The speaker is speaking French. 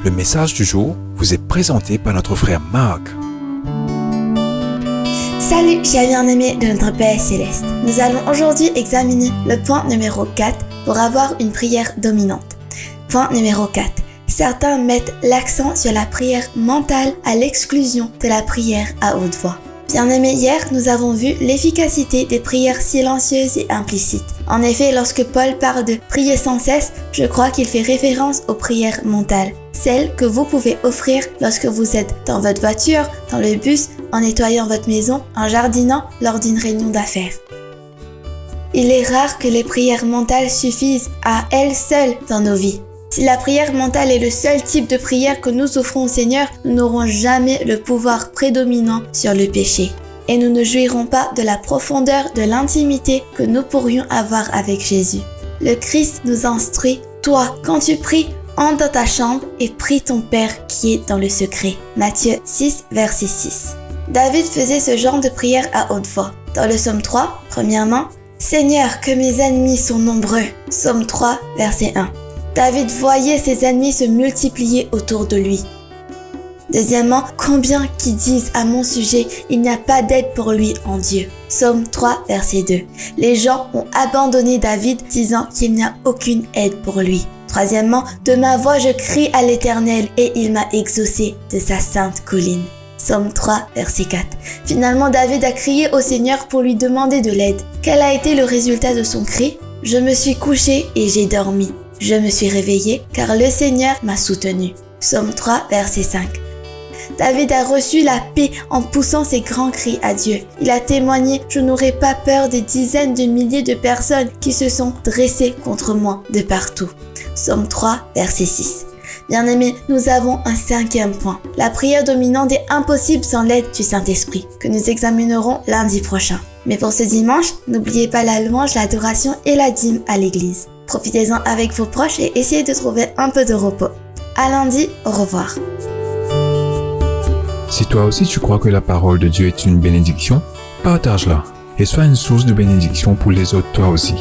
Le message du jour vous est présenté par notre frère Marc. Salut chers bien-aimés de notre Père Céleste. Nous allons aujourd'hui examiner le point numéro 4 pour avoir une prière dominante. Point numéro 4. Certains mettent l'accent sur la prière mentale à l'exclusion de la prière à haute voix. Bien-aimés, hier, nous avons vu l'efficacité des prières silencieuses et implicites. En effet, lorsque Paul parle de prier sans cesse, je crois qu'il fait référence aux prières mentales, celles que vous pouvez offrir lorsque vous êtes dans votre voiture, dans le bus, en nettoyant votre maison, en jardinant, lors d'une réunion d'affaires. Il est rare que les prières mentales suffisent à elles seules dans nos vies. Si la prière mentale est le seul type de prière que nous offrons au Seigneur, nous n'aurons jamais le pouvoir prédominant sur le péché. Et nous ne jouirons pas de la profondeur de l'intimité que nous pourrions avoir avec Jésus. Le Christ nous instruit, toi, quand tu pries, entre dans ta chambre et prie ton Père qui est dans le secret. Matthieu 6, verset 6. David faisait ce genre de prière à haute voix. Dans le psaume 3, premièrement, « Seigneur, que mes ennemis sont nombreux » Psaume 3, verset 1. David voyait ses ennemis se multiplier autour de lui. Deuxièmement, combien qui disent à mon sujet, il n'y a pas d'aide pour lui en Dieu. Psaume 3, verset 2. Les gens ont abandonné David, disant qu'il n'y a aucune aide pour lui. Troisièmement, de ma voix je crie à l'Éternel et il m'a exaucé de sa sainte colline. Psaume 3, verset 4. Finalement, David a crié au Seigneur pour lui demander de l'aide. Quel a été le résultat de son cri? Je me suis couché et j'ai dormi. Je me suis réveillé car le Seigneur m'a soutenu. Psaume 3, verset 5. David a reçu la paix en poussant ses grands cris à Dieu. Il a témoigné « Je n'aurai pas peur des dizaines de milliers de personnes qui se sont dressées contre moi de partout. » Psaume 3, verset 6. Bien-aimés, nous avons un cinquième point. La prière dominante est impossible sans l'aide du Saint-Esprit, que nous examinerons lundi prochain. Mais pour ce dimanche, n'oubliez pas la louange, l'adoration et la dîme à l'église. Profitez-en avec vos proches et essayez de trouver un peu de repos. À lundi, au revoir. Si toi aussi tu crois que la parole de Dieu est une bénédiction, partage-la et sois une source de bénédiction pour les autres toi aussi.